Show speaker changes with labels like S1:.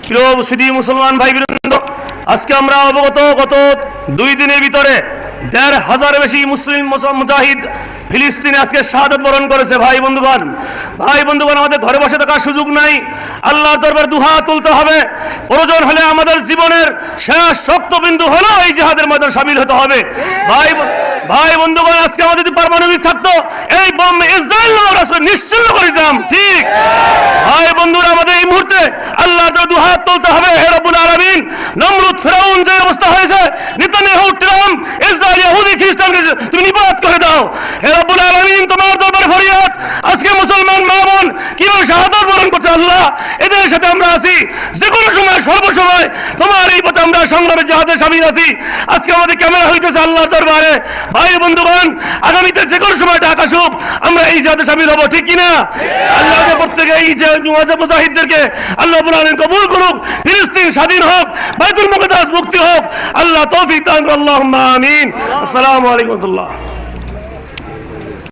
S1: প্রিয় মুসলিম মুসলমান ভাইবৃন্দ, আজকে আমরা অবগত গত 2 দিনের ভিতরে 1,500 বেশি মুসলিম মুজাহিদ ফিলিস্তিনে আজকে শাহাদাত বরণ করেছে। ভাই বন্ধুগণ, আমাদের ঘরে বসে থাকার সুযোগ নাই। আল্লাহর দরবারে দুহাত তুলতে হবে। প্রয়োজন হলে আমাদের জীবনের শেষ শক্তবিন্দু হলো এই জিহাদের ময়দানে শামিল হতে হবে। ভাই বন্ধুগণ, আজকে আমাদের যদি পারমাণবিক থাকতো, এই বোম ইসরায়েল আমরা নিশ্চিন্ন করে দিতাম। ঠিক ভাই বন্ধুরা, আমাদের এই মুহূর্তে আল্লাহর দরবারে দুহাত তুলতে হবে। হে রব্বুল আলামিন, নমরুদ ফিরাউন যে অবস্থা হয়েছে, নেতানিয়াহু ট্রাম্প ইসরায়েল ইহুদি খ্রিস্টানকে তুমি নিপাত করে দাও। হে রব্বুল আলামিন, তোমার দরবারে ফরিয়াদ, আজকে মুসলমান মা বোন কিভাবে শাহাদাত বরণ করছে, আল্লাহ এদের সাথে আমরা আছি। যে কোনো সময় সর্বসময় তোমার এই পথে আমরা সংগ্রামে জিহাদে শামিল আছি। আজকে আমাদের ক্যামেরা হইতেছে আল্লাহর দরবারে। ভাই বন্ধুগণ, আগামীতে যে কোনো সময় ঢাকা আসুক, আমরা এই জিহাদে শামিল হবো, ঠিক কিনা? আল্লাহ প্রত্যেকে এই যে মুজাহিদদেরকে আল্লাহ রাব্বুল আলামিন কবুল করুক। ফিলিস্তিন স্বাধীন হোক, বাইতুল মুকদ্দাস মুক্তি হোক। আল্লাহ তৌফিক দান করুন, আল্লাহুম্মা আমিন। আসসালামু আলাইকুম ওয়া রাহমাতুল্লাহ।